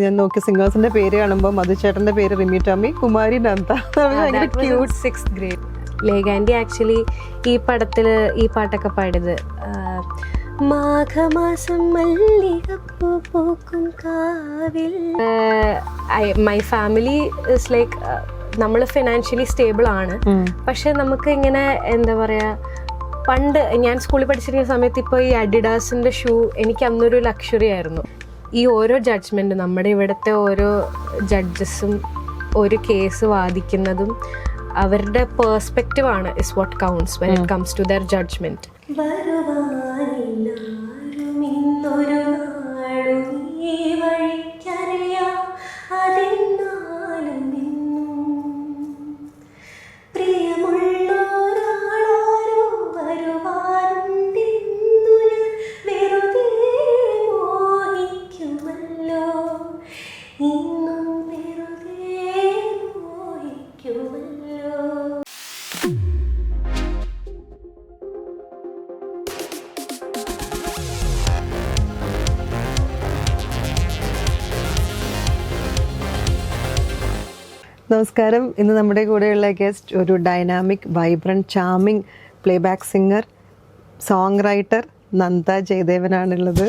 ഞാൻ നോക്കി സിംഗേഴ്സിന്റെ പേര് കാണുമ്പോൾ മധുചേട്ടന്റെ പേര് റിമി ടോമി, കുമാരി നന്ദ. Sixth grade. ലേഖാൻഡി ആക്ച്വലി ഈ പടത്തില് ഈ പാട്ടൊക്കെ പാടിയത് മാഘമാസം മല്ലികപ്പൂ പൂക്കും കാവിൽ. മൈ ഫാമിലി ഇസ് ലൈക്ക് നമ്മൾ ഫിനാൻഷ്യലി സ്റ്റേബിൾ ആണ്, പക്ഷെ നമുക്ക് ഇങ്ങനെ എന്താ പറയാ, പണ്ട് ഞാൻ സ്കൂളിൽ പഠിച്ചിരിക്കുന്ന സമയത്ത് ഇപ്പോൾ ഈ അഡിഡാസിന്റെ ഷൂ എനിക്ക് അന്നൊരു ലക്ഷറി ആയിരുന്നു. ഈ ഓരോ ജഡ്ജ്മെന്റ്, നമ്മുടെ ഇവിടുത്തെ ഓരോ ജഡ്ജസും ഒരു കേസ് വാദിക്കുന്നതും അവരുടെ പേഴ്സ്പെക്റ്റീവ് ആണ് is what counts when it comes to their judgement. നമസ്കാരം. ഇന്ന് നമ്മുടെ കൂടെയുള്ള ഗസ്റ്റ് ഒരു dynamic, vibrant, charming playback singer, song writer Nanda ജയദേവനാണുള്ളത്.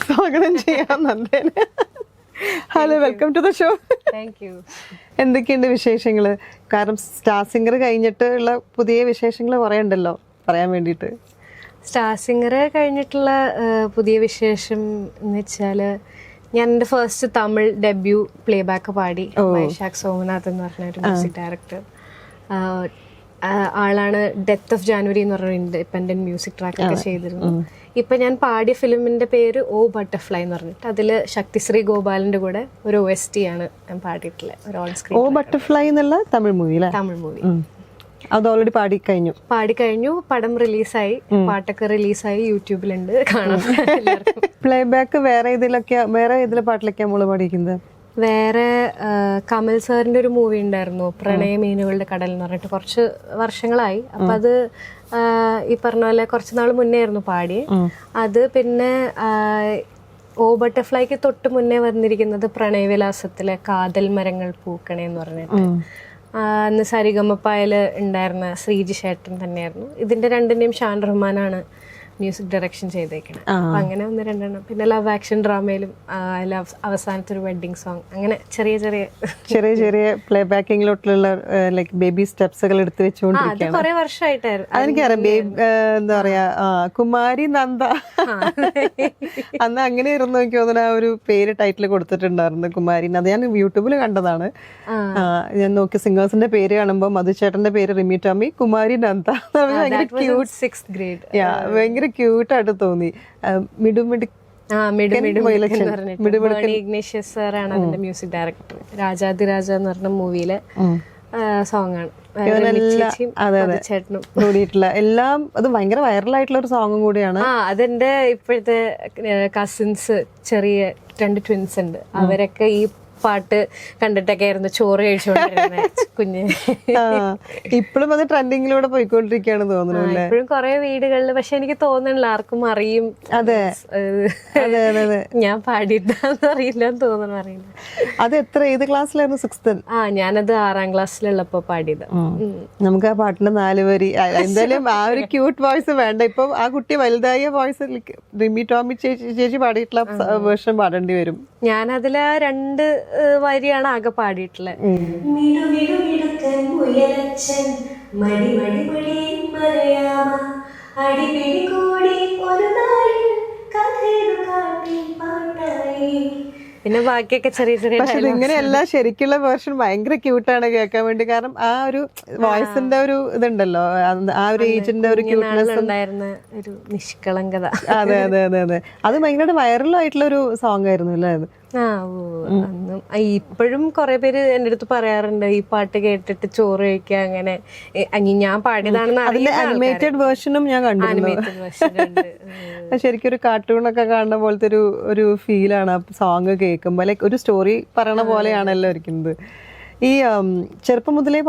സ്വാഗതം ചെയ്യാം നന്ദേനെ. Hello, welcome to the show. Thank you. എന്തൊക്കെയുണ്ട് വിശേഷങ്ങൾ? കാരണം സ്റ്റാർ സിംഗർ കഴിഞ്ഞിട്ട് ഉള്ള പുതിയ വിശേഷങ്ങൾ കുറേ ഉണ്ടല്ലോ പറയാൻ വേണ്ടിയിട്ട്. സ്റ്റാർ സിംഗർ കഴിഞ്ഞിട്ടുള്ള പുതിയ വിശേഷം എന്ന് വെച്ചാൽ, ഞാൻ എൻ്റെ ഫസ്റ്റ് തമിഴ് ഡെബ്യൂ പ്ലേബാക്ക് പാടി. വൈശാഖ് സോമനാഥ് എന്ന് പറഞ്ഞ ഒരു മ്യൂസിക് ഡയറക്ടർ ആളാണ് ഡെത്ത് ഓഫ് ജാനുവരി എന്ന് പറഞ്ഞ ഇൻഡിപെൻഡന്റ് മ്യൂസിക് ട്രാക്കൊക്കെ ചെയ്തിരുന്നു. ഇപ്പൊ ഞാൻ പാടിയ ഫിലിമിന്റെ പേര് ഓ ബട്ടർഫ്ലൈ എന്ന് പറഞ്ഞിട്ട് അതിൽ ശക്തിശ്രീ ഗോപാലിന്റെ കൂടെ ഒരു OST ആണ് ഞാൻ പാടിയിട്ടുള്ളത്, ഒരു ഓൺ സ്ക്രീൻ. ഓ ബട്ടർഫ്ലൈ എന്നുള്ള തമിഴ് മൂവി അല്ലേ? തമിഴ് മൂവി. അത് ഓൾറെഡി പാടിക്കഴിഞ്ഞു. പടം റിലീസായി, പാട്ടൊക്കെ റിലീസായി, യൂട്യൂബിലുണ്ട്, കാണാം. പ്ലേബാക്ക് വേറെ ഇതിലെ പാട്ടിലൊക്കെയാ മോള് പാടിക്കുന്നത്? വേറെ കമൽ സാറിന്റെ ഒരു മൂവി ഉണ്ടായിരുന്നു, പ്രണയമീനുകളുടെ കടൽ എന്ന് പറഞ്ഞിട്ട്, കുറച്ച് വർഷങ്ങളായി. അപ്പൊ അത് ഈ പറഞ്ഞ പോലെ കുറച്ച് നാൾ മുന്നേ ആയിരുന്നു പാടി. അത് പിന്നെ ഓ ബട്ടർഫ്ലൈക്ക് തൊട്ട് മുന്നേ വന്നിരിക്കുന്നത് പ്രണയവിലാസത്തിലെ കാതൽ മരങ്ങൾ പൂക്കണേ എന്ന് പറഞ്ഞിട്ട്, അന്ന് സരിഗമപ്പായല് ഉണ്ടായിരുന്ന ശ്രീജി ചേട്ടൻ തന്നെയായിരുന്നു. ഇതിന്റെ രണ്ടിന്റെയും ഷാൻ റഹ്മാനാണ് മ്യൂസിക് ഡയറക്ഷൻ ചെയ്തേക്കണം. അപ്പൊ അങ്ങനെ ഒന്ന് രണ്ടെണ്ണം. പിന്നെ ലവ് ആക്ഷൻ ഡ്രാമയിലും അവസാനത്തെ ഒരു വെഡിങ് സോങ്, അങ്ങനെ ചെറിയ പ്ലേ ബാക്കിങ്ങിലോട്ടുള്ള ലൈക് ബേബി സ്റ്റെപ്സുകൾ എടുത്തു വെച്ചുകൊണ്ടിരിക്കുകയാണ്. കുറെ വർഷമായിട്ടായിരുന്നു. അതെനിക്കറിയാം. എന്താ പറയാ, കുമാരി നന്ദ അന്ന് അങ്ങനെ ഇരുന്നു. എനിക്ക് തോന്നുന്നു ആ ഒരു പേര് ടൈറ്റിൽ കൊടുത്തിട്ടുണ്ടായിരുന്നു, കുമാരി നന്ദ. ഞാൻ യൂട്യൂബിൽ കണ്ടതാണ്. ഞാൻ നോക്കി സിംഗേഴ്സിന്റെ പേര് കാണുമ്പോൾ മധുചേട്ടന്റെ പേര് റിമി ടോമി, കുമാരി നന്ദ. Sixth grade. ഭയങ്കര ക്യൂട്ടായിട്ട് തോന്നി. ഇഗ്നേഷ്യസ് സാറാണ് അതിന്റെ മ്യൂസിക് ഡയറക്ടർ. രാജാതിരാജ എന്ന് പറഞ്ഞ മൂവിയിലെ സോങ് ആണ്. കൂടിയിട്ടുള്ള എല്ലാം അത് ഭയങ്കര വൈറലായിട്ടുള്ള ഒരു സോങ്ങും കൂടിയാണ്. അതെന്റെ ഇപ്പോഴത്തെ കസിൻസ്, ചെറിയ 2 ട്വിൻസ് ഉണ്ട്, അവരൊക്കെ ഈ പാട്ട് കണ്ടിട്ടൊക്കെ ആയിരുന്നു ചോറ് കഴിച്ചുകൊണ്ടിരുന്നത് കുഞ്ഞ്. ഇപ്പോഴും അത് ട്രെൻഡിങ്ങിലൂടെ പോയിക്കൊണ്ടിരിക്കുകയാണ് തോന്നുന്നു. ഇപ്പോഴും കുറെ വീടുകളിൽ, പക്ഷെ എനിക്ക് തോന്നുന്നില്ല ആർക്കും അറിയും. അതെ, ഞാൻ പാടിയിട്ടാന്ന് അറിയില്ലെന്ന് തോന്നുന്നു, അറിയില്ല. അത് ഏത് ക്ലാസ്സിലായിരുന്നു? 6th. ഞാനത് 6ാം ക്ലാസ്സിലുള്ളപ്പോ പാടിയത്. നമുക്ക് ആ പാട്ടിന്റെ 4 വരി എന്തായാലും ആ ഒരു ക്യൂട്ട് വോയിസ് വേണ്ട. ഇപ്പൊ ആ കുട്ടി വലുതായ വോയിസ് റിമി ടോമി ചേച്ചി പാടിയിട്ടുള്ള വേർഷൻ പാടേണ്ടി വരും. ഞാനതിൽ 2 വരിയാണ് ആകെ പാടിയിട്ടുള്ളത്. പിന്നെ ബാക്കിയൊക്കെ ചെറിയ പക്ഷെ ഇങ്ങനെയല്ല, ശരിക്കുള്ള വേർഷൻ ഭയങ്കര ക്യൂട്ടാണ് കേൾക്കാൻ വേണ്ടി. കാരണം ആ ഒരു വോയിസിന്റെ ഒരു ഇതുണ്ടല്ലോ, ആ ഒരു ഏജിന്റെ ഒരു ക്യൂട്ട്നെസ് ഉണ്ടായിരുന്ന ഒരു നിഷ്കളങ്കത. അതെ അതെ അതെ അതെ. അത് ഭയങ്കര വൈറലായിട്ടുള്ള ഒരു സോങ് ആയിരുന്നു അല്ലേ അത്? അന്നും ഇപ്പോഴും കുറെ പേര് എൻ്റെ അടുത്ത് പറയാറുണ്ട്, ഈ പാട്ട് കേട്ടിട്ട് ചോറ് കഴിക്കുക, അങ്ങനെ. ഞാൻ പാടിയതാണെന്ന് അനിമേറ്റഡ് വേർഷനും ഞാൻ കണ്ടിരുന്നു. ശരിക്കും ഒരു കാർട്ടൂണൊക്കെ കാണുന്ന പോലത്തെ ഒരു ഫീലാണ് ആ സോങ് കേൾക്കുമ്പോൾ. ലൈക്ക് ഒരു സ്റ്റോറി പറയണ പോലെയാണല്ലോ ഇരിക്കുന്നത്. ഈ ചെറുപ്പം മുതലേ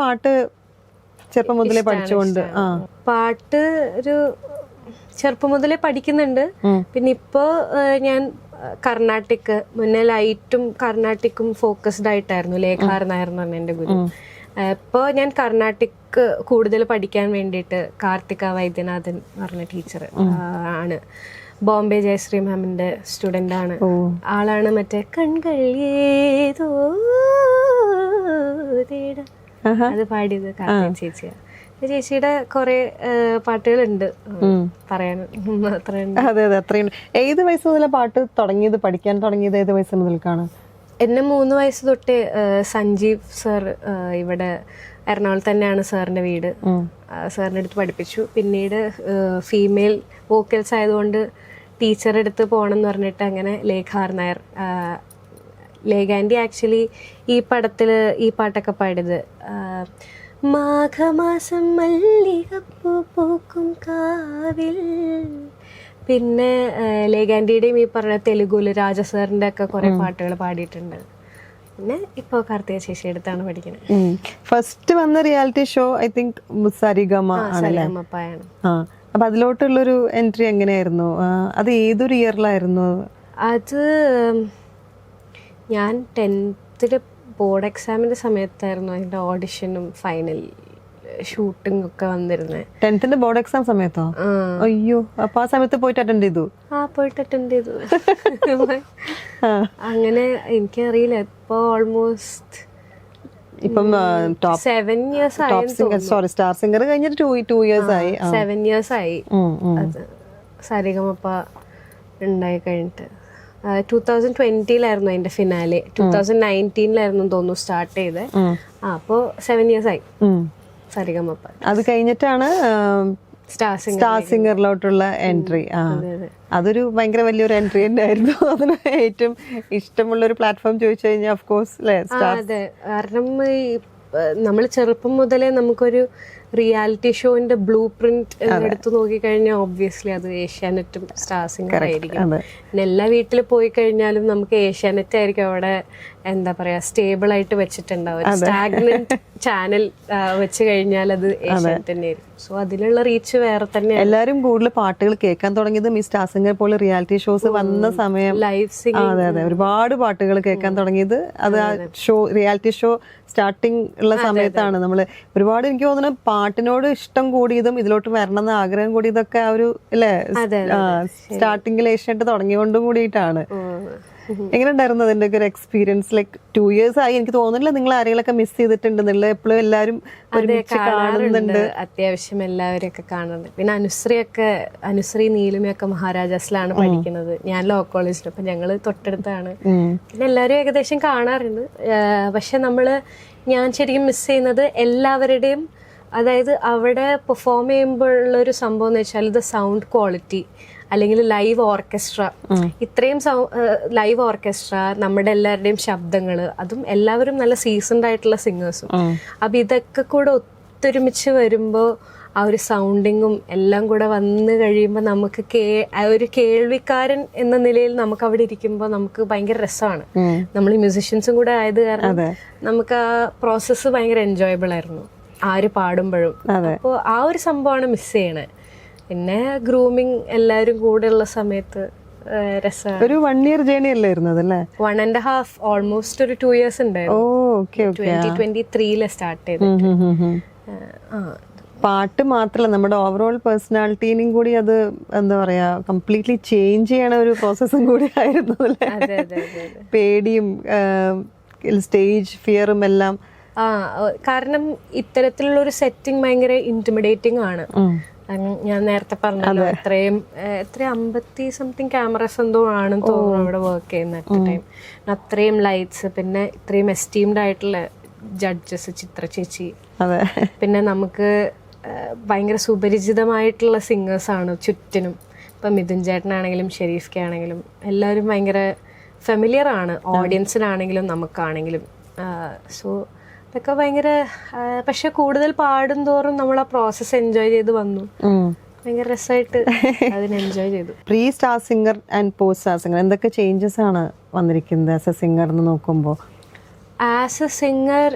പഠിച്ചുകൊണ്ട് പാട്ട് ഒരു ചെറുപ്പം മുതലേ പഠിക്കുന്നുണ്ട്. പിന്നെ ഇപ്പോ ഞാൻ കർണാട്ടിക് മുന്നേ ലൈറ്റും കർണാട്ടിക്കും ഫോക്കസ്ഡ് ആയിട്ടായിരുന്നു. ലേഖാർ നായർ എന്ന് പറഞ്ഞ എൻ്റെ ഗുരു. ഇപ്പോൾ ഞാൻ കർണാട്ടിക് കൂടുതൽ പഠിക്കാൻ വേണ്ടിയിട്ട് കാർത്തിക വൈദ്യനാഥൻ പറഞ്ഞ ടീച്ചർ ആണ്. ബോംബെ ജയശ്രീ മാമിന്റെ സ്റ്റുഡൻ്റ് ആണ്. ആളാണ് മറ്റേ കൺകൾ ഏതോ അത് പാടിയത് കാർത്തിക ചേച്ചിയാണ്. ചേച്ചിയുടെ കുറെ പാട്ടുകളുണ്ട് പറയാൻ മാത്രമേ. അതെ അതെ, അത്രയും. ഏത് വയസ്സ് മുതൽ പാട്ട് തുടങ്ങിയത്, പഠിക്കാൻ തുടങ്ങിയത് ഏത് വയസ്സ് മുതൽക്കാണ്? എന്നെ 3 വയസ്സ് തൊട്ട് സഞ്ജീവ് സർ, ഇവിടെ എറണാകുളത്ത് തന്നെയാണ് സാറിന്റെ വീട്, സാറിൻ്റെ അടുത്ത് പഠിപ്പിച്ചു. പിന്നീട് ഫീമെയിൽ വോക്കൽസ് ആയതുകൊണ്ട് ടീച്ചറുടെ അടുത്ത് പോകണം എന്ന് പറഞ്ഞിട്ട് അങ്ങനെ ലേഖാർ നായർ, ലേഖാൻഡി ആക്ച്വലി ഈ പടത്തിൽ ഈ പാട്ടൊക്കെ പാടിയത്. മാഘമാസം മല്ലികപ്പൂ പൂക്കും കാവിൽ. പിന്നെ ലേഖാൻഡിയുടെയും ഈ പറഞ്ഞ തെലുഗുല് രാജ സാറിൻ്റെ ഒക്കെ കുറെ പാട്ടുകൾ പാടിയിട്ടുണ്ട്. പിന്നെ ഇപ്പോൾ കാർത്തിക ചേച്ചി അടുത്താണ് പഠിക്കുന്നത്. ഫസ്റ്റ് വന്ന റിയാലിറ്റി ഷോ ഐ തിങ്ക് സരിഗമ ആണല്ലേ? സരിഗമപ്പയാണ്. അപ്പൊ അതിലോട്ടുള്ളൊരു എൻട്രി എങ്ങനെയായിരുന്നു? അത് ഏതൊരു ഇയറിലായിരുന്നു? അത് ഞാൻ 10th ബോർഡ് എക്സാമിന്റെ സമയത്തായിരുന്നു അതിന്റെ ഓഡിഷനും ഫൈനൽ ഷൂട്ടിംഗ് ഒക്കെ വന്നിരുന്നത്. 10th ബോർഡ് എക്സാം സമയത്തോ? അയ്യോ, അപ്പൊ ആ സമയത്ത് പോയിട്ട് അറ്റൻഡ് ചെയ്തു? പോയിട്ട് അറ്റൻഡ് ചെയ്തു. അങ്ങനെ എനിക്കറിയില്ല, ഇപ്പൊ ഓൾമോസ്റ്റ് ഇപ്പം 7 years ആയി. സോറി, സ്റ്റാർ സിംഗർ കഴിഞ്ഞിട്ട് 2 years ആയി. 7 years ആയി അത് സരിഗമപ്പ ഉണ്ടായി കഴിഞ്ഞിട്ട്. 2020 അതിന്റെ ഫിനാലെ. 2019 തോന്നുന്നു സ്റ്റാർട്ട് ചെയ്തത്. അപ്പോ 7 years ആയി സരിഗമപ്പ. അത് കഴിഞ്ഞിട്ടാണ് സ്റ്റാർ സിംഗറിലോട്ടുള്ള എൻട്രി. അതൊരു ഭയങ്കര വലിയൊരു എൻട്രി തന്നെ ആയിരുന്നു. അതിന് ഏറ്റവും ഇഷ്ടമുള്ള ഒരു പ്ലാറ്റ്ഫോം ചോദിച്ചു കഴിഞ്ഞാൽ ഓഫ് കോഴ്സ് അല്ലേ? അതെ, കാരണം നമ്മൾ ചെറുപ്പം മുതലേ നമുക്കൊരു റിയാലിറ്റി ഷോന്റെ ബ്ലൂ പ്രിന്റ് എടുത്തു നോക്കിക്കഴിഞ്ഞാൽ ഒബ്വിയസ്ലി അത് ഏഷ്യാനെറ്റും സ്റ്റാർ സിംഗർ ആയിരിക്കും. പിന്നെ എല്ലാ വീട്ടിൽ പോയി കഴിഞ്ഞാലും നമുക്ക് ഏഷ്യാനെറ്റ് ആയിരിക്കും അവിടെ എന്താ പറയാ സ്റ്റേബിൾ ആയിട്ട് വെച്ചിട്ടുണ്ടാവും. സ്റ്റാഗ്നന്റ് ചാനൽ വെച്ച് കഴിഞ്ഞാൽ അത് ഏഷ്യാനെറ്റ് തന്നെ ആയിരിക്കും. സോ അതിലുള്ള റീച്ച് വേറെ തന്നെ. എല്ലാവരും കൂടുതൽ പാട്ടുകൾ കേൾക്കാൻ തുടങ്ങിയത് ഈ സ്റ്റാർ സിംഗർ പോലെ റിയാലിറ്റി ഷോസ് വന്ന സമയം. Live singing. അതെ അതെ, ഒരുപാട് പാട്ടുകൾ കേൾക്കാൻ തുടങ്ങിയത് അത് ആ ഷോ, റിയാലിറ്റി ഷോ സ്റ്റാർട്ടിങ് ഉള്ള സമയത്താണ്. നമ്മള് ഒരുപാട്, എനിക്ക് തോന്നുന്നു പാട്ടിനോട് ഇഷ്ടം കൂടിയതും ഇതിലോട്ട് വരണം എന്ന് ആഗ്രഹം കൂടിയതൊക്കെ ആ ഒരു അല്ലേ സ്റ്റാർട്ടിങ്ങിൽ ഏഷ്യാനെറ്റ് തുടങ്ങിയോണ്ടും കൂടിയിട്ടാണ്. എങ്ങനെ ഉണ്ടായിരുന്നു അതിന്റെ ഒരു എക്സ്പീരിയൻസ്? ലൈക്ക് 2 years ആയി. എനിക്ക് തോന്നുന്നില്ല നിങ്ങൾ ആരെങ്കിലൊക്കെ മിസ് ചെയ്തിട്ടുണ്ടെന്നുള്ള. എപ്പോഴും എല്ലാവരും കാണുന്നുണ്ട്, അത്യാവശ്യം എല്ലാവരും ഒക്കെ കാണുന്നുണ്ട്. പിന്നെ അനുശ്രീ നീലിമയൊക്കെ മഹാരാജാസിലാണ് പഠിക്കുന്നത്, ഞാൻ ലോ കോളേജിൽ. അപ്പൊ ഞങ്ങള് തൊട്ടടുത്താണ്. പിന്നെ എല്ലാവരും ഏകദേശം കാണാറുണ്ട്. പക്ഷെ ഞാൻ ശരിക്കും മിസ് ചെയ്യുന്നത് എല്ലാവരുടെയും, അതായത് അവിടെ പെർഫോം ചെയ്യുമ്പോഴുള്ളൊരു സംഭവം എന്ന് വെച്ചാൽ ഇത് സൗണ്ട് ക്വാളിറ്റി, അല്ലെങ്കിൽ ലൈവ് ഓർക്കസ്ട്ര. ഇത്രയും ലൈവ് ഓർക്കസ്ട്ര, നമ്മുടെ എല്ലാവരുടെയും ശബ്ദങ്ങൾ, അതും എല്ലാവരും നല്ല സീസൺഡ് ആയിട്ടുള്ള സിംഗേഴ്സും. അപ്പൊ ഇതൊക്കെ കൂടെ ഒത്തൊരുമിച്ച് വരുമ്പോൾ ആ ഒരു സൗണ്ടിങ്ങും എല്ലാം കൂടെ വന്നു കഴിയുമ്പോൾ നമുക്ക് ഒരു കേൾവിക്കാരൻ എന്ന നിലയിൽ നമുക്ക് അവിടെ ഇരിക്കുമ്പോൾ നമുക്ക് ഭയങ്കര രസമാണ്. നമ്മൾ ഈ മ്യൂസിഷ്യൻസും കൂടെ ആയത് കാരണം നമുക്ക് ആ പ്രോസസ്സ് ഭയങ്കര എൻജോയബിൾ ആയിരുന്നു ആര് പാടുമ്പോഴും. അപ്പോൾ ആ ഒരു സംഭവമാണ് മിസ് ചെയ്യണേ. പിന്നെ ഗ്രൂമിങ് എല്ലാവരും കൂടെ ഉള്ള സമയത്ത് രസമാണ്. ഒരു 1 year ജേർണി അല്ലായിരുന്നു അതല്ലേ? 1.5 ഓൾമോസ്റ്റ് ഒരു 2 years ഉണ്ടായിരുന്നു. 2023 സ്റ്റാർട്ട് ചെയ്തിട്ട്. പാട്ട് മാത്രമല്ല, നമ്മുടെ ഓവറോൾ പേഴ്സണാലിറ്റീനും കൂടി അത് എന്താ പറയാ കംപ്ലീറ്റ്ലി ചേഞ്ച് ചെയ്യണ ഒരു പ്രോസസ്സും കൂടി ആയിരുന്നു അല്ലേ? പേടിയും സ്റ്റേജ് ഫിയറും എല്ലാം. കാരണം ഇത്തരത്തിലുള്ള ഒരു സെറ്റിംഗ് ഭയങ്കര ഇന്റിമിഡേറ്റിംഗ് ആണ്. ഞാൻ നേരത്തെ പറഞ്ഞല്ലോ, എത്ര 50-something ക്യാമറസ് എന്തോ ആണെന്ന് തോന്നുന്നു അവിടെ വർക്ക് ചെയ്യുന്ന അറ്റ് ടൈം. അത്രയും ലൈറ്റ്സ്, പിന്നെ ഇത്രയും എസ്റ്റീംഡ് ആയിട്ടുള്ള ജഡ്ജസ്, ചിത്ര ചേച്ചി, പിന്നെ നമുക്ക് ഭയങ്കര സുപരിചിതമായിട്ടുള്ള സിംഗേഴ്സാണ് ചുറ്റിനും. ഇപ്പം മിഥുൻ ചേട്ടനാണെങ്കിലും ഷെരീഫ് കെ ആണെങ്കിലും എല്ലാവരും ഭയങ്കര ഫെമിലിയർ ആണ് ഓഡിയൻസിനാണെങ്കിലും നമുക്കാണെങ്കിലും. സോ ഇതൊക്കെ ഭയങ്കര, പക്ഷെ കൂടുതൽ പാടും തോറും നമ്മൾ ആ പ്രോസസ് എൻജോയ് ചെയ്ത് വന്നു. ഭയങ്കര രസമായിട്ട് അതിന് എൻജോയ് ചെയ്തു. Pre star singer and post star singer എന്തൊക്കെ ചേഞ്ചസ് ആണ് വന്നിരിക്കുന്നത് ആസ് എ സിംഗർ എന്ന് നോക്കുമ്പോൾ? ആസ് എ സിംഗർ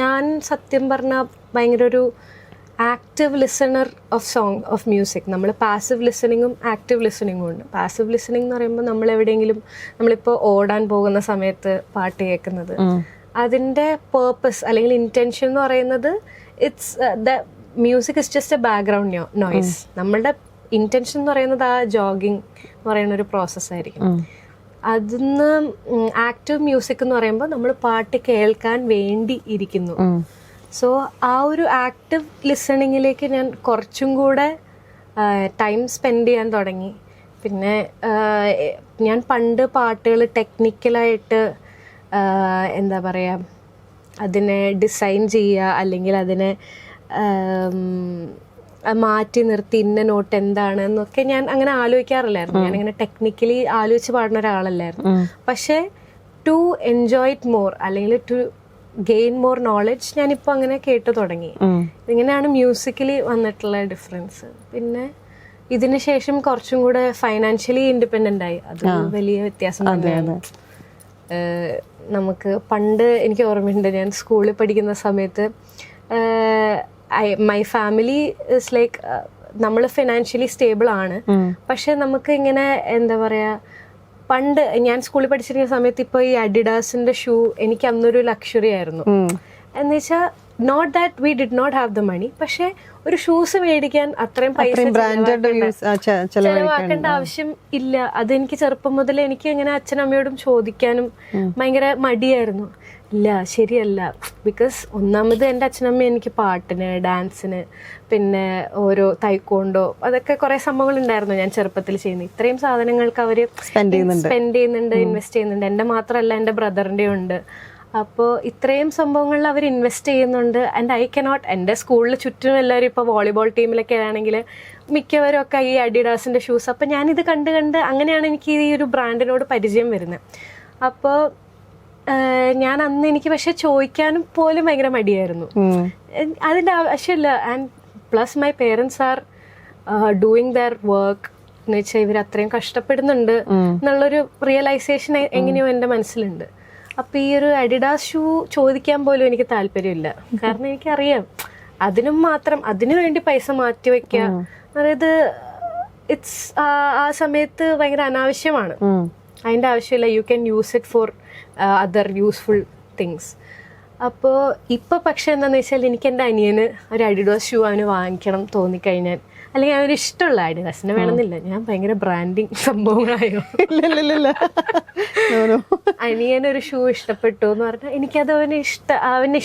ഞാൻ സത്യം പറഞ്ഞാൽ ഭയങ്കര ഒരു ആക്റ്റീവ് ലിസണർ ഓഫ് മ്യൂസിക്. നമ്മൾ പാസീവ് ലിസണിങ്ങും ആക്റ്റീവ് ലിസണിങ്ങും ഉണ്ട്. പാസീവ് ലിസണിങ് എന്ന് പറയുമ്പോൾ നമ്മൾ എവിടെയെങ്കിലും നമ്മളിപ്പോൾ ഓടാൻ പോകുന്ന സമയത്ത് പാട്ട് കേൾക്കുന്നത്, അതിൻ്റെ പേർപ്പസ് അല്ലെങ്കിൽ ഇൻറ്റൻഷൻ എന്ന് പറയുന്നത് the music is just A background noise. നമ്മളുടെ ഇൻറ്റൻഷൻ എന്ന് പറയുന്നത് ആ ജോഗിങ് എന്ന് പറയുന്ന ഒരു പ്രോസസ്സായിരിക്കും. അതിന്ന് ആക്റ്റീവ് മ്യൂസിക് എന്ന് പറയുമ്പോൾ നമ്മൾ പാട്ട് കേൾക്കാൻ വേണ്ടി ഇരിക്കുന്നു. സോ ആ ഒരു ആക്റ്റീവ് ലിസണിങ്ങിലേക്ക് ഞാൻ കുറച്ചും കൂടെ ടൈം സ്പെൻഡ് ചെയ്യാൻ തുടങ്ങി. പിന്നെ ഞാൻ പണ്ട് പാട്ടുകൾ ടെക്നിക്കലായിട്ട് എന്താ പറയുക, അതിനെ ഡിസൈൻ ചെയ്യുക അല്ലെങ്കിൽ അതിനെ മാറ്റി നിർത്തി ഇന്ന നോട്ട് എന്താണ് എന്നൊക്കെ ഞാൻ അങ്ങനെ ആലോചിക്കാറില്ലായിരുന്നു. ഞാനിങ്ങനെ ടെക്നിക്കലി ആലോചിച്ച് പാടുന്ന ഒരാളല്ലായിരുന്നു. പക്ഷേ ടു എൻജോയ് ഇറ്റ് മോർ അല്ലെങ്കിൽ ടു ഗെയിൻ മോർ നോളജ് ഞാനിപ്പോൾ അങ്ങനെ കേട്ടു തുടങ്ങി. ഇങ്ങനെയാണ് മ്യൂസിക്കലി വന്നിട്ടുള്ള ഡിഫറൻസ്. പിന്നെ ഇതിന് ശേഷം കുറച്ചും കൂടെ ഫൈനാൻഷ്യലി ഇൻഡിപെൻഡൻ്റ് ആയി. അത് വലിയ വ്യത്യാസം തന്നെയാണ്. നമുക്ക് പണ്ട് എനിക്ക് ഓർമ്മയുണ്ട്, ഞാൻ സ്കൂളിൽ പഠിക്കുന്ന സമയത്ത് മൈ ഫാമിലി ഇസ് ലൈക്ക് നമ്മൾ ഫിനാൻഷ്യലി സ്റ്റേബിൾ ആണ്. പക്ഷെ നമുക്ക് ഇങ്ങനെ എന്താ പറയാ, പണ്ട് ഞാൻ സ്കൂളിൽ പഠിച്ചിരിക്കുന്ന സമയത്ത് ഇപ്പോൾ ഈ അഡിഡാസിന്റെ ഷൂ എനിക്ക് അന്നൊരു ലക്ഷറി ആയിരുന്നു. എന്ന് വെച്ചാൽ not that we did not have the money, പക്ഷെ ഒരു ഷൂസ് മേടിക്കാൻ അത്രയും പൈസ ചെലവാക്കേണ്ട ആവശ്യം ഇല്ല. അതെനിക്ക് ചെറുപ്പം മുതലേ എനിക്ക് ഇങ്ങനെ അച്ഛനമ്മയോടും ചോദിക്കാനും ഭയങ്കര മടിയായിരുന്നു. ഇല്ല, ശരിയല്ല. ബിക്കോസ് ഒന്നാമത് എൻ്റെ അച്ഛനമ്മ എനിക്ക് പാട്ടിന്, ഡാൻസിന്, പിന്നെ ഓരോ തൈക്കോണ്ടോ, അതൊക്കെ കുറെ സംഭവങ്ങൾ ഉണ്ടായിരുന്നു ഞാൻ ചെറുപ്പത്തിൽ ചെയ്യുന്നത്. ഇത്രയും സാധനങ്ങൾക്ക് അവർ സ്പെൻഡ് ചെയ്യുന്നുണ്ട്, ഇൻവെസ്റ്റ് ചെയ്യുന്നുണ്ട്. എൻ്റെ മാത്രമല്ല, എൻ്റെ ബ്രദറിൻ്റെ ഉണ്ട്. അപ്പോൾ ഇത്രയും സംഭവങ്ങളിൽ അവർ ഇൻവെസ്റ്റ് ചെയ്യുന്നുണ്ട്. And I cannot. എൻ്റെ സ്കൂളിൽ ചുറ്റും എല്ലാവരും ഇപ്പോൾ വോളിബോൾ ടീമിലൊക്കെ ആണെങ്കിൽ മിക്കവരും ഒക്കെ ഈ അഡിഡാസിൻ്റെ ഷൂസ്. അപ്പോൾ ഞാനിത് കണ്ട് അങ്ങനെയാണ് എനിക്ക് ഈ ഒരു ബ്രാൻഡിനോട് പരിചയം വരുന്നത്. അപ്പോൾ ഞാൻ അന്ന് എനിക്ക് പക്ഷെ ചോദിക്കാനും പോലും ഭയങ്കര മടിയായിരുന്നു. അതിൻ്റെ ആവശ്യമില്ല. And plus my parents are doing there work എന്ന് വെച്ചാൽ ഇവർ അത്രയും കഷ്ടപ്പെടുന്നുണ്ട് എന്നുള്ളൊരു റിയലൈസേഷൻ എങ്ങനെയോ എൻ്റെ മനസ്സിലുണ്ട്. അപ്പം ഈ ഒരു അഡിഡാസ് ഷൂ ചോദിക്കാൻ പോലും എനിക്ക് താല്പര്യമില്ല. കാരണം എനിക്കറിയാം അതിനു വേണ്ടി പൈസ മാറ്റി വെക്കുക അതായത് ഇറ്റ്സ് ആ സമയത്ത് ഭയങ്കര അനാവശ്യമാണ്. അതിൻ്റെ ആവശ്യമില്ല. You can use it for other useful things. അപ്പോൾ ഇപ്പോൾ പക്ഷെ എന്താണെന്ന് വെച്ചാൽ എനിക്ക് എൻ്റെ അനിയന് ഒരു അഡിഡാസ് ഷൂ അവന് വാങ്ങിക്കണം തോന്നിക്കഴിഞ്ഞാൽ, അല്ലെങ്കിൽ അവന് ഇഷ്ടമുള്ള അഡിഡാസിനെ വേണമെന്നില്ല, ഞാൻ ഭയങ്കര ബ്രാൻഡിങ് സംഭവങ്ങളായോ അനിയനൊരു ഷൂ ഇഷ്ടപ്പെട്ടു എന്ന് പറഞ്ഞാൽ എനിക്കത് അവന്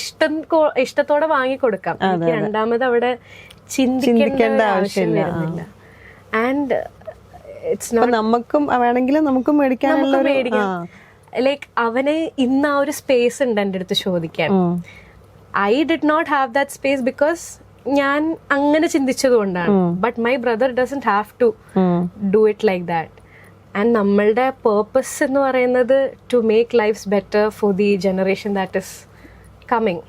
ഇഷ്ടത്തോടെ വാങ്ങിക്കൊടുക്കാം. എനിക്ക് രണ്ടാമത് അവിടെ ചിന്തിക്കേണ്ട ആവശ്യം വരുന്നില്ല. ആൻഡ് ഇറ്റ്സ് നോട്ട് നമുക്കും വേണമെങ്കിലും നമുക്കും മേടിക്കാം. ലൈക്ക് അവന് ഇന്ന് ആ ഒരു സ്പേസ് ഉണ്ട് എൻ്റെ അടുത്ത് ചോദിക്കാൻ. I did not have that space because ഞാൻ അങ്ങനെ ചിന്തിച്ചത് കൊണ്ടാണ്. But my brother doesn't have to do it like that. And നമ്മളുടെ പേർപ്പസ് എന്ന് പറയുന്നത് to make lives better for the generation that is coming.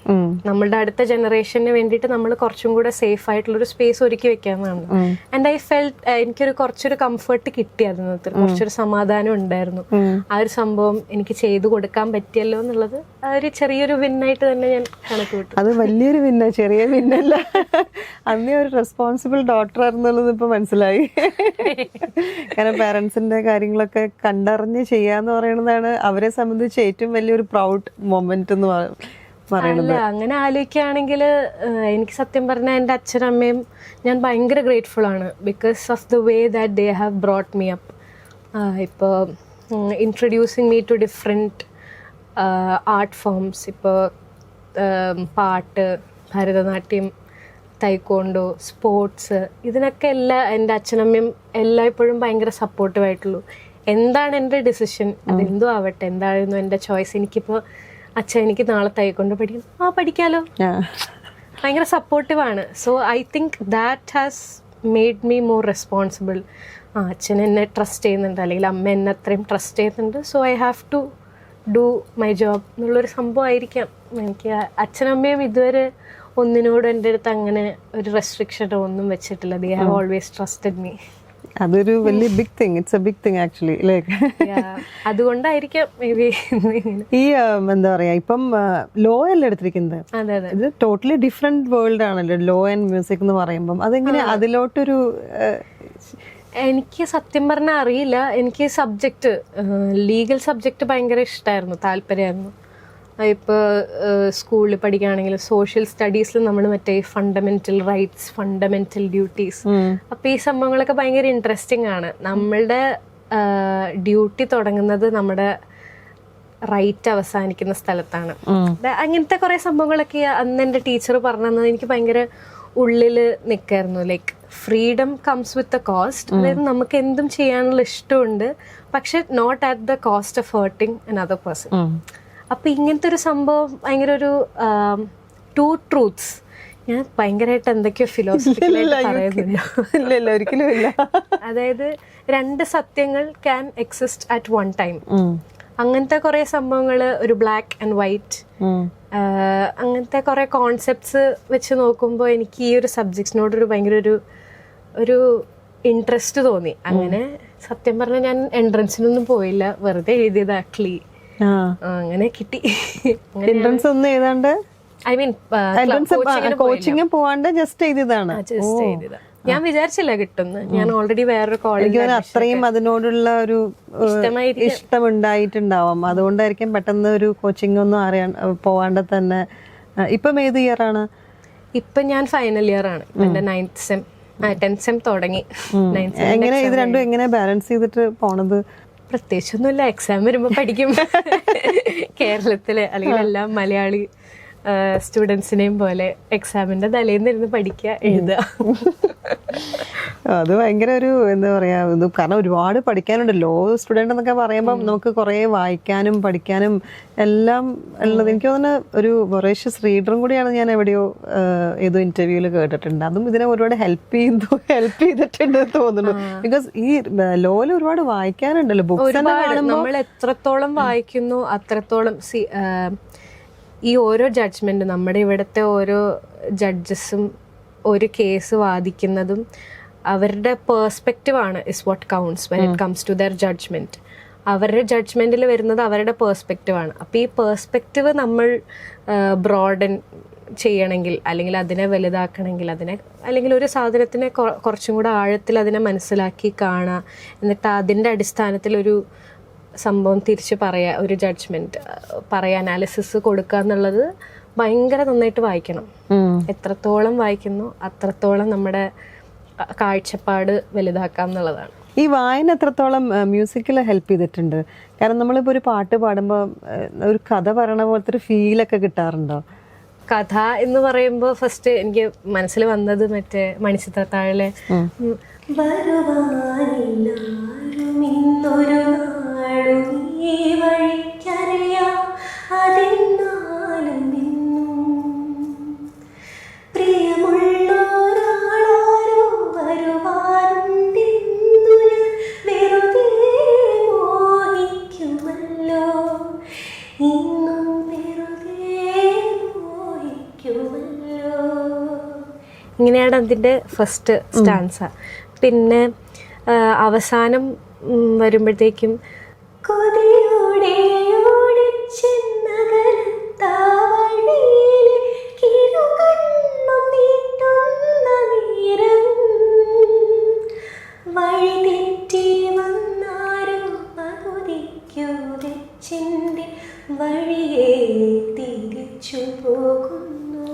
നമ്മളുടെ അടുത്ത ജനറേഷന് വേണ്ടിയിട്ട് നമ്മൾ കുറച്ചും കൂടെ സേഫ് ആയിട്ടുള്ളൊരു സ്പേസ് ഒരുക്കി വെക്കാമെന്നാണ്. ആൻഡ് ഐ ഫെൽറ്റ് എനിക്കൊരു കുറച്ചൊരു കംഫർട്ട് കിട്ടി. അതിനകത്ത് കുറച്ചൊരു സമാധാനം ഉണ്ടായിരുന്നു. ആ ഒരു സംഭവം എനിക്ക് ചെയ്തു കൊടുക്കാൻ പറ്റിയല്ലോ എന്നുള്ളത് ഒരു ചെറിയൊരു വിന്നായിട്ട് തന്നെ ഞാൻ കണക്ക് വിട്ടു. അത് വലിയൊരു വിന്ന, ചെറിയ വിന്നല്ല. അന്നേ ഒരു റെസ്പോൺസിബിൾ ഡോട്ടർ എന്നുള്ളത് ഇപ്പൊ മനസ്സിലായി. കാരണം പാരന്റ്സിന്റെ കാര്യങ്ങളൊക്കെ കണ്ടറിഞ്ഞ് ചെയ്യാന്ന് പറയുന്നതാണ് അവരെ സംബന്ധിച്ച് ഏറ്റവും വലിയൊരു പ്രൗഡ് മൊമെന്റ് എന്ന് പറയുന്നത്. അല്ല, അങ്ങനെ ആലോചിക്കുകയാണെങ്കിൽ എനിക്ക് സത്യം പറഞ്ഞാൽ എൻ്റെ അച്ഛനമ്മയും ഞാൻ ഭയങ്കര ഗ്രേറ്റ്ഫുൾ ആണ്. Because of the way that they have brought me up. ഇപ്പോൾ introducing me to different art forms. ഇപ്പോൾ പാട്ട്, ഭരതനാട്യം, തൈക്കോണ്ടോ, സ്പോർട്സ്, ഇതിനൊക്കെ എല്ലാം എൻ്റെ അച്ഛനമ്മയും എല്ലായ്പ്പോഴും ഭയങ്കര സപ്പോർട്ടീവായിട്ടുള്ളൂ. എന്താണ് എൻ്റെ ഡിസിഷൻ, അതെന്തോ ആവട്ടെ, എന്തായിരുന്നു എൻ്റെ ചോയ്സ്. എനിക്കിപ്പോൾ അച്ഛൻ എനിക്ക് നാളെ തൈക്കൊണ്ട് പഠിക്കണം, പഠിക്കാലോ, ഭയങ്കര സപ്പോർട്ടീവാണ്. So I think that has made me more responsible. അച്ഛൻ എന്നെ ട്രസ്റ്റ് ചെയ്യുന്നുണ്ട്, അല്ലെങ്കിൽ അമ്മ എന്നെ അത്രയും ട്രസ്റ്റ് ചെയ്യുന്നുണ്ട്. So I have to do my job എന്നുള്ളൊരു സംഭവമായിരിക്കാം. എനിക്ക് അച്ഛനമ്മയും ഇതുവരെ ഒന്നിനോട് എൻ്റെ അടുത്ത് അങ്ങനെ ഒരു റെസ്ട്രിക്ഷനോ ഒന്നും വെച്ചിട്ടില്ല. They have always trusted me. അതൊരു വലിയ big thing, it's a big thing actually like. അതുകൊണ്ടായിരിക്കും മേ ബി. ഈ എന്താ പറയാ, ഇപ്പം ലോ അല്ലേ എടുത്തിരിക്കുന്നത്, അതെ അതെ. ഇത് ടോട്ടലി ഡിഫറെന്റ് വേൾഡ് ആണല്ലോ ലോ ആൻഡ് മ്യൂസിക് എന്ന് പറയുമ്പം. അതെങ്ങനെ അതിലോട്ടൊരു എനിക്ക് സത്യം പറഞ്ഞാൽ അറിയില്ല. എനിക്ക് സബ്ജക്റ്റ്, ലീഗൽ സബ്ജക്റ്റ് ഭയങ്കര ഇഷ്ടമായിരുന്നു, താല്പര്യമായിരുന്നു. ഇപ്പോൾ സ്കൂളിൽ പഠിക്കുകയാണെങ്കിൽ സോഷ്യൽ സ്റ്റഡീസിൽ നമ്മൾ മറ്റേ ഫണ്ടമെന്റൽ റൈറ്റ്സ്, ഫണ്ടമെന്റൽ ഡ്യൂട്ടീസ്, അപ്പം ഈ സംഭവങ്ങളൊക്കെ ഭയങ്കര ഇൻട്രസ്റ്റിംഗ് ആണ്. നമ്മളുടെ ഡ്യൂട്ടി തുടങ്ങുന്നത് നമ്മുടെ റൈറ്റ് അവസാനിക്കുന്ന സ്ഥലത്താണ്. അങ്ങനത്തെ കുറേ സംഭവങ്ങളൊക്കെ അന്ന് എൻ്റെ ടീച്ചർ പറഞ്ഞു തന്നത് എനിക്ക് ഭയങ്കര ഉള്ളിൽ നിൽക്കായിരുന്നു. Like freedom comes with a cost. അതായത് നമുക്ക് എന്തും ചെയ്യാനുള്ള ഇഷ്ടമുണ്ട്, പക്ഷെ not at the cost of hurting another person. അപ്പൊ ഇങ്ങനത്തെ ഒരു സംഭവം ഭയങ്കര ഒരു ടു ട്രൂത്ത്സ്. ഞാൻ ഭയങ്കരമായിട്ട് എന്തൊക്കെയോ ഫിലോസഫിക്കലായിട്ട് പറയുന്നുണ്ട്. ഒരിക്കലും ഇല്ല. അതായത് 2 സത്യങ്ങൾ can exist at one time. അങ്ങനത്തെ കുറെ സംഭവങ്ങൾ, ഒരു ബ്ലാക്ക് ആൻഡ് വൈറ്റ്, അങ്ങനത്തെ കുറെ കോൺസെപ്റ്റ്സ് വെച്ച് നോക്കുമ്പോൾ എനിക്ക് ഈ ഒരു സബ്ജക്റ്റിനോടൊരു ഭയങ്കര ഒരു ഇൻട്രസ്റ്റ് തോന്നി. അങ്ങനെ സത്യം പറഞ്ഞാൽ ഞാൻ എൻട്രൻസിനൊന്നും പോയില്ല, വെറുതെ എഴുതിയത് ആക്ച്വലി. അങ്ങനെ കിട്ടി. എൻട്രൻസ് ഒന്നും എഴുതാണ്ട്, ഐ മീൻ കോച്ചിങ് പോവാണ്ട് ജസ്റ്റ് എഴുതിയതാണ്. ഞാൻ വിചാരിച്ചില്ല കിട്ടുന്നു. ഞാൻ ഓൾറെഡി വേറൊരു കോളേജ്, അത്രയും അതിനോടുള്ള ഒരു ഇഷ്ടമുണ്ടായിട്ടുണ്ടാവാം. അതുകൊണ്ടായിരിക്കും പെട്ടെന്ന് ഒരു കോച്ചിങ് ഒന്നും പോവാണ്ട് തന്നെ. ഇപ്പം ഏത് ഇയർ ആണ്? ഇപ്പൊ ഞാൻ ഫൈനൽ ഇയർ ആണ്. എന്റെ 10th സെം തുടങ്ങി. എങ്ങനെ ഇത് രണ്ടും എങ്ങനെ ബാലൻസ് ചെയ്തിട്ട് പോണത്? പ്രത്യേകിച്ചൊന്നുമില്ല, എക്സാം വരുമ്പോ പഠിക്കും. കേരളത്തിലെ അല്ലെങ്കിൽ എല്ലാം മലയാളി സ്റ്റുഡൻസിനെയും പോലെ എക്സാമിന്റെ തലേന്നിരുന്ന് പഠിക്കുക, എഴുതുക. അത് ഭയങ്കര ഒരു എന്താ പറയാ, കാരണം ഒരുപാട് പഠിക്കാനുണ്ട്. ലോ സ്റ്റുഡന്റ് എന്നൊക്കെ പറയുമ്പോൾ നമുക്ക് കുറെ വായിക്കാനും പഠിക്കാനും എല്ലാം ഉള്ളത്. എനിക്ക് തോന്നുന്നു ഒരു വൊറേഷ്യസ് റീഡറും കൂടിയാണ് ഞാൻ എവിടെയോ ഏതോ ഇന്റർവ്യൂവിൽ കേട്ടിട്ടുണ്ട്. അതും ഇതിനെ ഒരുപാട് ഹെൽപ്പ് ചെയ്തിട്ടുണ്ട് തോന്നുന്നു. ബിക്കോസ് ഈ ലോയിൽ ഒരുപാട് വായിക്കാനുണ്ടല്ലോ. ബുക്സ് നമ്മൾ എത്രത്തോളം വായിക്കുന്നു അത്രത്തോളം. ഈ ഓരോ ജഡ്ജ്മെന്റ്, നമ്മുടെ ഇവിടുത്തെ ഓരോ ജഡ്ജസും ഒരു കേസ് വാദിക്കുന്നതും അവരുടെ പേഴ്സ്പെക്റ്റീവ് ആണ് is what counts when it comes to their judgement. അവരുടെ ജഡ്ജ്മെന്റിൽ വരുന്നത് അവരുടെ പേഴ്സ്പെക്റ്റീവ് ആണ്. അപ്പോൾ ഈ പേഴ്സ്പെക്റ്റീവ് നമ്മൾ ബ്രോഡൻ ചെയ്യണമെങ്കിൽ, അല്ലെങ്കിൽ അതിനെ വലുതാക്കണമെങ്കിൽ, അല്ലെങ്കിൽ ഒരു സാധനത്തിനെ കുറച്ചും കൂടെ ആഴത്തിൽ അതിനെ മനസ്സിലാക്കി കാണുക, എന്നിട്ട് അതിൻ്റെ അടിസ്ഥാനത്തിൽ ഒരു സംഭവം തിരിച്ച് പറയുക, ഒരു ജഡ്ജ്മെന്റ് പറയുക, അനാലിസിസ് കൊടുക്കുക എന്നുള്ളത് ഭയങ്കര നന്നായിട്ട് വായിക്കണം. എത്രത്തോളം വായിക്കുന്നു അത്രത്തോളം നമ്മുടെ കാഴ്ചപ്പാട് വലുതാക്കാം എന്നുള്ളതാണ്. ഈ വായന എത്രത്തോളം മ്യൂസിക്കിൽ ഹെൽപ്പ് ചെയ്തിട്ടുണ്ട്? കാരണം നമ്മളിപ്പോൾ ഒരു പാട്ട് പാടുമ്പോൾ ഒരു കഥ പറയണ പോലത്തെ ഒരു ഫീലൊക്കെ കിട്ടാറുണ്ടോ? കഥ എന്ന് പറയുമ്പോൾ ഫസ്റ്റ് എനിക്ക് മനസ്സിൽ വന്നത് മറ്റേ മണിച്ചിത്രത്താഴിലെ ഇങ്ങനെയാണ് അതിൻ്റെ ഫസ്റ്റ് സ്റ്റാൻസ. പിന്നെ അവസാനം വരുമ്പോഴത്തേക്കും വഴിയെ തിരിച്ചു പോകുന്നു,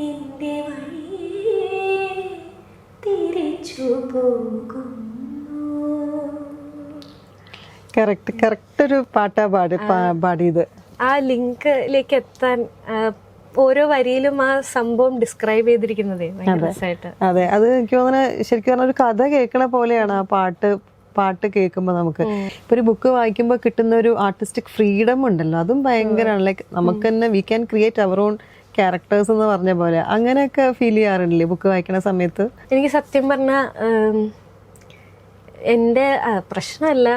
എൻ്റെ വഴിയെ തിരിച്ചു പോകുന്നു. കറക്റ്റ് ഒരു പാട്ടാ പാടിയത്. ആ ലിങ്കിലേക്ക് എത്താൻ ഓരോ വരിയിലും ആ സംഭവം ഡിസ്ക്രൈബ് ചെയ്തിരിക്കുന്നത്. അതെ, അത് എനിക്ക് തോന്നുന്നത് ശരിക്കും പറഞ്ഞ ഒരു കഥ കേൾക്കണ പോലെയാണ് ആ പാട്ട് കേൾക്കുമ്പോൾ. നമുക്ക് ഇപ്പൊ ഒരു ബുക്ക് വായിക്കുമ്പോൾ കിട്ടുന്ന ഒരു ആർട്ടിസ്റ്റിക് ഫ്രീഡം ഉണ്ടല്ലോ, അതും ഭയങ്കരമാണ്. ലൈക്ക് നമുക്ക് തന്നെ we can create our own characters എന്ന് പറഞ്ഞ പോലെ. അങ്ങനെയൊക്കെ ഫീൽ ചെയ്യാറില്ലേ ബുക്ക് വായിക്കുന്ന സമയത്ത്? എനിക്ക് സത്യം പറഞ്ഞാൽ എൻ്റെ പ്രശ്നമല്ല,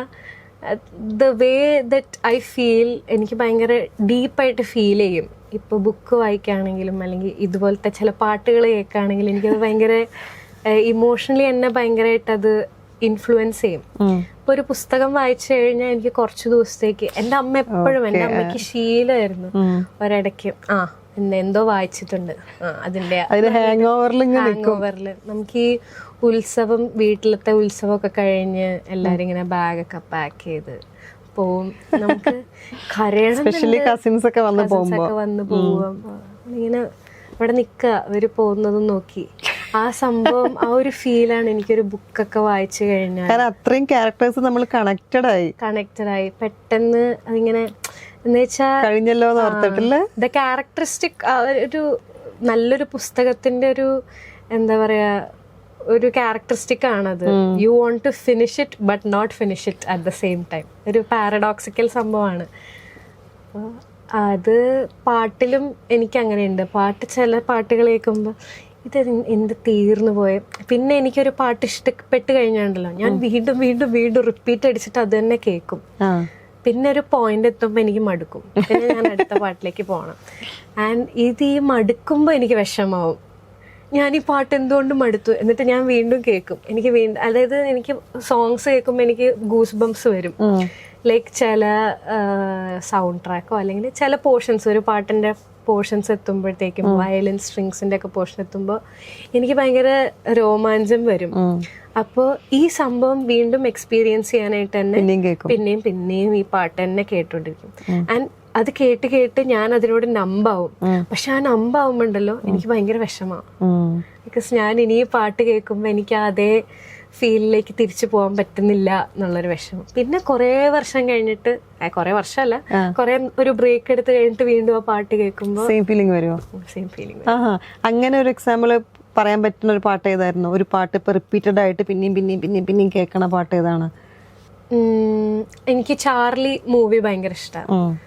the way that I feel, എനിക്ക് ഭയങ്കര ഡീപ്പായിട്ട് ഫീൽ ചെയ്യും. ഇപ്പോൾ ബുക്ക് വായിക്കുകയാണെങ്കിലും അല്ലെങ്കിൽ ഇതുപോലത്തെ ചില പാട്ടുകൾ കേൾക്കുകയാണെങ്കിലും എനിക്കത് ഭയങ്കര ഇമോഷണലി എന്നെ ഭയങ്കരമായിട്ട് അത് ഇൻഫ്ലുവൻസ് ചെയ്യും. ഇപ്പൊ ഒരു പുസ്തകം വായിച്ചു കഴിഞ്ഞാൽ എനിക്ക് കുറച്ച് ദിവസത്തേക്ക്, എൻ്റെ അമ്മ എപ്പോഴും, എൻ്റെ അമ്മയ്ക്ക് ശീലമായിരുന്നു ഒരിടയ്ക്ക് എന്തോ വായിച്ചിട്ടുണ്ട്, അതിന്റെ ഹാങ് ഓവറിൽ നമുക്ക് ഈ ഉത്സവം, വീട്ടിലത്തെ ഉത്സവമൊക്കെ കഴിഞ്ഞ് എല്ലാരും ഇങ്ങനെ ബാഗൊക്കെ പാക്ക് ചെയ്ത് പോവും, നമുക്ക് കസിൻസ് ഒക്കെ വന്ന് പോവാം, ഇങ്ങനെ ഇവിടെ നിക്ക അവര് പോകുന്നതും നോക്കി, ആ സംഭവം, ആ ഒരു ഫീലാണ് എനിക്കൊരു ബുക്കൊക്കെ വായിച്ചു കഴിഞ്ഞാൽ. അത്രയും ക്യാരക്ടേഴ്സ് നമ്മൾ കണക്റ്റഡ് ആയി പെട്ടെന്ന് അതിങ്ങനെ കഴിഞ്ഞല്ലോ ദ ക്യാരക്ടറിസ്റ്റിക്, ഒരു നല്ലൊരു പുസ്തകത്തിന്റെ ഒരു എന്താ പറയാ ഒരു ക്യാരക്ടറിസ്റ്റിക് ആണത്. You want to finish it but not finish it at the same time. ഒരു പാരഡോക്സിക്കൽ സംഭവമാണ്. അത് പാട്ടിലും എനിക്ക് അങ്ങനെയുണ്ട്. ചില പാട്ടുകൾ കേൾക്കുമ്പോൾ ഇത് എന്ത് തീർന്നു പോയ, പിന്നെ എനിക്കൊരു പാട്ട് ഇഷ്ടപ്പെട്ട് കഴിഞ്ഞാണ്ടല്ലോ ഞാൻ വീണ്ടും വീണ്ടും വീണ്ടും റിപ്പീറ്റ് അടിച്ചിട്ട് അത് തന്നെ കേൾക്കും. പിന്നെ ഒരു പോയിന്റ് എത്തുമ്പോൾ എനിക്ക് മടുക്കും, പിന്നെ ഞാൻ അടുത്ത പാട്ടിലേക്ക് പോകണം. ആൻഡ് ഇത് ഈ മടുക്കുമ്പോൾ എനിക്ക് വിഷമാവും, ഞാൻ ഈ പാട്ട് എന്തുകൊണ്ട് മടുത്തു, എന്നിട്ട് ഞാൻ വീണ്ടും കേൾക്കും. എനിക്ക് അതായത് എനിക്ക് സോങ്സ് കേൾക്കുമ്പോൾ എനിക്ക് ഗൂസ് ബംസ് വരും. ലൈക്ക് ചില സൗണ്ട് ട്രാക്കോ അല്ലെങ്കിൽ ചില പോർഷൻസ്, ഒരു പാട്ടിന്റെ പോർഷൻസ് എത്തുമ്പോഴത്തേക്കും, വയലിൻ സ്ട്രിങ്സിന്റെ ഒക്കെ പോർഷൻ എത്തുമ്പോൾ എനിക്ക് ഭയങ്കര രോമാഞ്ചം വരും. അപ്പോൾ ഈ സംഭവം വീണ്ടും എക്സ്പീരിയൻസ് ചെയ്യാനായിട്ട് തന്നെ പിന്നെയും ഈ പാട്ട് തന്നെ കേട്ടോണ്ടിരിക്കും. ആൻഡ് അത് കേട്ട് കേട്ട് ഞാൻ അതിനോട് നമ്പാവും. പക്ഷെ ആ നമ്പാവുമ്പോണ്ടല്ലോ എനിക്ക് ഭയങ്കര വിഷമാവും. ബിക്കോസ് ഞാൻ ഇനി ഈ പാട്ട് കേൾക്കുമ്പോൾ എനിക്ക് അതേ ഫീലിലേക്ക് തിരിച്ചു പോകാൻ പറ്റുന്നില്ല എന്നുള്ളൊരു വിഷമം. പിന്നെ കുറെ വർഷം കഴിഞ്ഞിട്ട്, കുറെ വർഷമല്ല, കുറെ ഒരു ബ്രേക്ക് എടുത്ത് കഴിഞ്ഞിട്ട് വീണ്ടും ആ പാട്ട് കേൾക്കുമ്പോൾ സെയിം ഫീലിംഗ് വരുമോ? Same feeling. അങ്ങനെ ഒരു എക്സാമ്പിൾ പറയാൻ പറ്റുന്ന ഒരു പാട്ട് ഏതായിരുന്നു? ഒരു പാട്ട് ഇപ്പൊ റിപ്പീറ്റഡ് ആയിട്ട് പിന്നെയും കേൾക്കണ പാട്ട് ഏതാണ്? എനിക്ക് ചാർലി മൂവി ഭയങ്കര ഇഷ്ടമാണ്.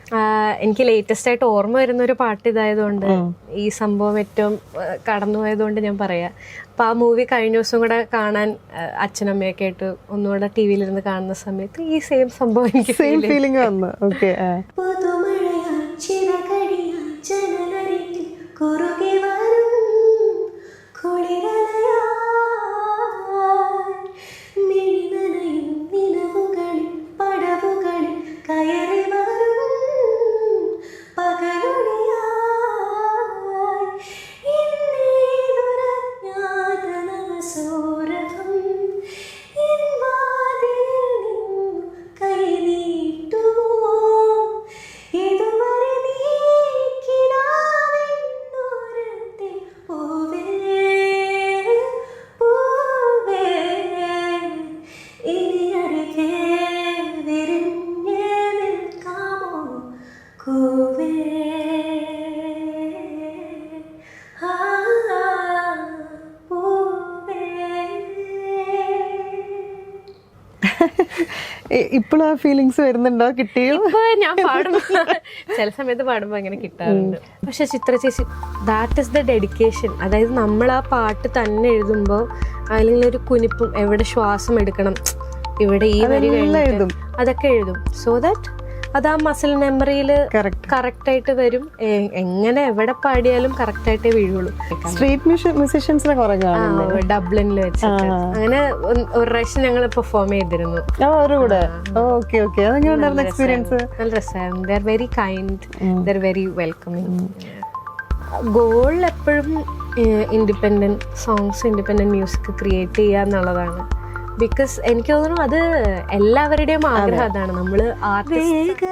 എനിക്ക് ലേറ്റസ്റ്റ് ആയിട്ട് ഓർമ്മ വരുന്ന ഒരു പാട്ട് ഇതായതുകൊണ്ട്, ഈ സംഭവം ഏറ്റവും കടന്നുപോയതുകൊണ്ട് ഞാൻ പറയാം. അപ്പൊ ആ മൂവി കഴിഞ്ഞ ദിവസം കൂടെ കാണാൻ അച്ഛനമ്മയൊക്കെ ആയിട്ട് ഒന്നുകൂടെ ടി വിയിലിരുന്ന് കാണുന്ന സമയത്ത് ഈ സെയിം സംഭവം എനിക്ക് സെയിം ഫീലിംഗ് വന്നു. ഓക്കെ. ഇപ്പോഴും ആ ഫീലിങ്സ് വരുന്നുണ്ടോ? കിട്ടിയോ? ഞാൻ പാടുമ്പോ ചില സമയത്ത് പാടുമ്പോ അങ്ങനെ കിട്ടാറുണ്ട്. പക്ഷെ ചിത്ര ചേച്ചി, ദാറ്റ് ഇസ് ദ ഡെഡിക്കേഷൻ. അതായത് നമ്മൾ ആ പാട്ട് തന്നെ എഴുതുമ്പോൾ അല്ലെങ്കിൽ ഒരു കുനിപ്പും, എവിടെ ശ്വാസം എടുക്കണം, ഇവിടെ ഈ വരി കഴിഞ്ഞിട്ട് അതൊക്കെ എഴുതും. സോ ദാറ്റ് അത് ആ മസിൽ മെമ്മറിയിൽ കറക്റ്റ് ആയിട്ട് വരും. എങ്ങനെ എവിടെ പാടിയാലും കറക്റ്റ് ആയിട്ടേ വീഴുള്ളൂ. സ്ട്രീറ്റ് മ്യൂസിഷ്യൻസിനെ ഡബ്ലിനിൽ വെച്ചിട്ട് അങ്ങനെ ഒരു പ്രാവശ്യം ഞങ്ങൾ പെർഫോം ചെയ്തിരുന്നു. നല്ല രസമായിരുന്നു. They are very kind, they are very welcoming. Goal എപ്പോഴും independent songs, independent music create ചെയ്യുക എന്നുള്ളതാണ്. ബിക്കോസ് എനിക്ക് തോന്നുന്നു അത് എല്ലാവരുടെയും ആഗ്രഹം അതാണ്. നമ്മള് ആർട്ടിസ്റ്റ്